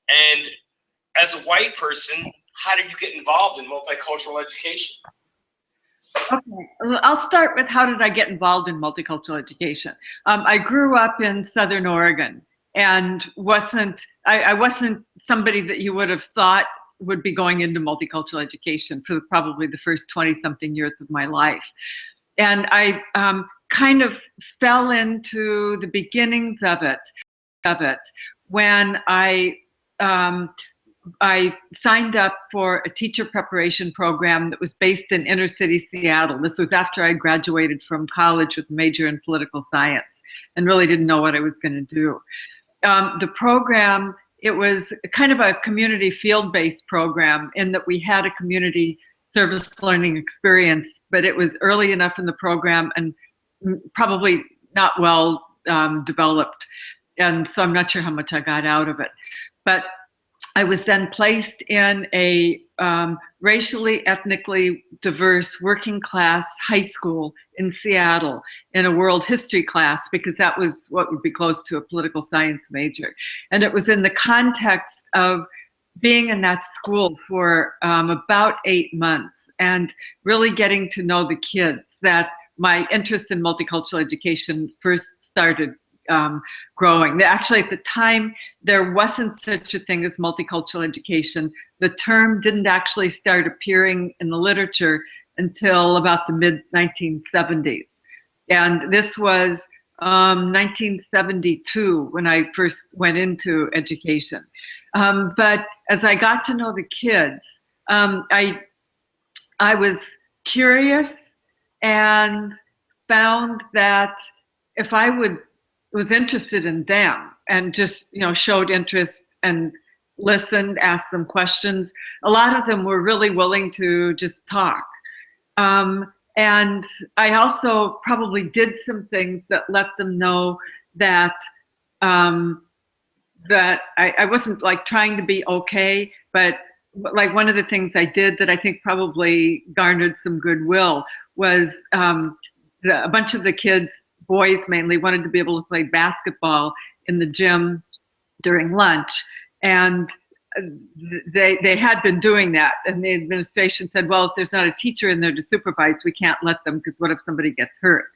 And as a white person, how did you get involved in multicultural education? Okay, well, I'll start with how did I get involved in multicultural education. I grew up in Southern Oregon and I wasn't somebody that you would have thought would be going into multicultural education for probably the first 20 something years of my life. And I kind of fell into the beginnings of it when I signed up for a teacher preparation program that was based in inner city Seattle. This was after I graduated from college with a major in political science and really didn't know what I was going to do. The program, it was kind of a community field-based program in that we had a community service learning experience, but it was early enough in the program and probably not well developed. And so I'm not sure how much I got out of it. But I was then placed in a racially, ethnically diverse working class high school in Seattle in a world history class, because that was what would be close to a political science major. And it was in the context of being in that school for about 8 months and really getting to know the kids that my interest in multicultural education first started growing. Actually, at the time, there wasn't such a thing as multicultural education. The term didn't actually start appearing in the literature until about the mid-1970s. And this was 1972 when I first went into education. But as I got to know the kids, I was curious and found that if I was interested in them and just, showed interest and listened, asked them questions, a lot of them were really willing to just talk. And I also probably did some things that let them know that that I wasn't like trying to be okay, but like one of the things I did that I think probably garnered some goodwill was a bunch of the kids, boys mainly, wanted to be able to play basketball in the gym during lunch. And they had been doing that. And the administration said, well, if there's not a teacher in there to supervise, we can't let them, because what if somebody gets hurt?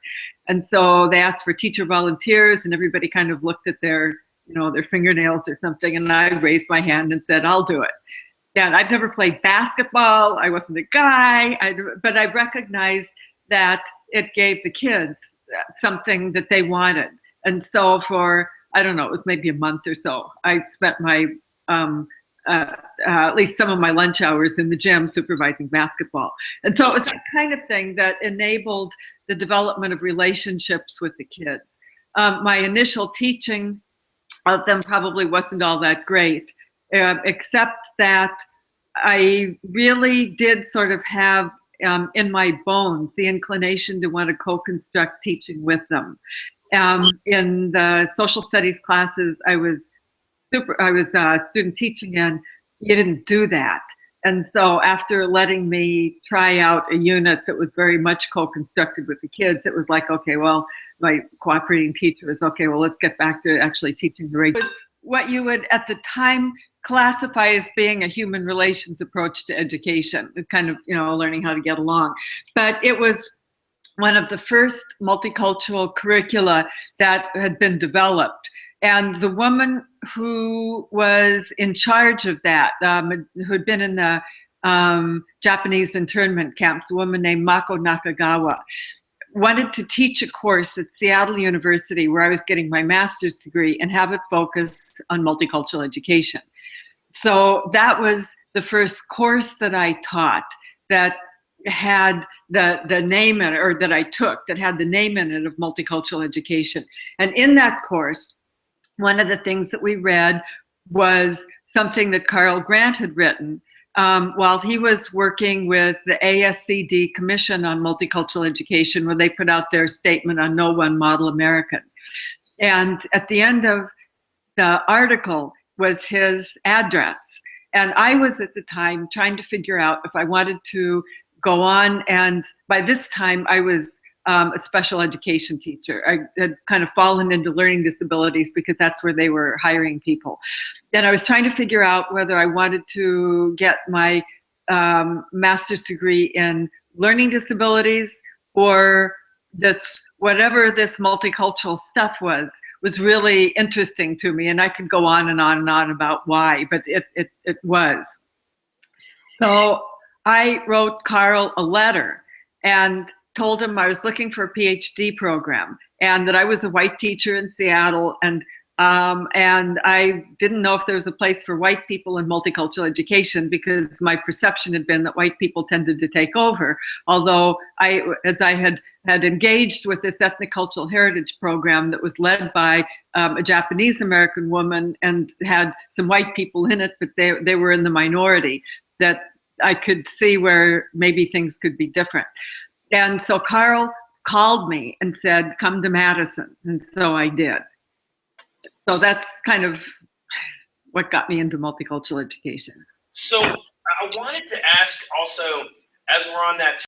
And so they asked for teacher volunteers, and everybody kind of looked at their fingernails or something. And I raised my hand and said, I'll do it. Yeah, I've never played basketball. I wasn't a guy, but I recognized that it gave the kids something that they wanted. And so for, I don't know, it was maybe a month or so, I spent my, at least some of my lunch hours in the gym supervising basketball. And so it was that kind of thing that enabled the development of relationships with the kids. My initial teaching of them probably wasn't all that great, except that I really did sort of have in my bones the inclination to want to co-construct teaching with them. In the social studies classes I was student teaching in, you didn't do that. And so after letting me try out a unit that was very much co-constructed with the kids, it was like, okay, well, my cooperating teacher was, okay, well, let's get back to actually teaching the regular. What you would at the time classify as being a human relations approach to education, kind of, learning how to get along. But it was one of the first multicultural curricula that had been developed. And the woman who was in charge of that, who had been in the Japanese internment camps, a woman named Mako Nakagawa, wanted to teach a course at Seattle University where I was getting my master's degree and have it focus on multicultural education. So that was the first course that I taught that had the name in it, or that I took, that had the name in it of multicultural education. And in that course, one of the things that we read was something that Carl Grant had written while he was working with the ASCD Commission on Multicultural Education, where they put out their statement on No One Model American. And at the end of the article was his address. And I was at the time trying to figure out if I wanted to go on. And by this time I was a special education teacher. I had kind of fallen into learning disabilities because that's where they were hiring people. And I was trying to figure out whether I wanted to get my master's degree in learning disabilities, or this, whatever this multicultural stuff was really interesting to me. And I could go on and on and on about why, but it was. So I wrote Carl a letter and told him I was looking for a PhD program and that I was a white teacher in Seattle, and I didn't know if there was a place for white people in multicultural education, because my perception had been that white people tended to take over. Although as I had engaged with this ethnic cultural heritage program that was led by a Japanese American woman and had some white people in it, but they were in the minority, that I could see where maybe things could be different. And so Carl called me and said, come to Madison. And so I did. So that's kind of what got me into multicultural education. So I wanted to ask also, as we're on that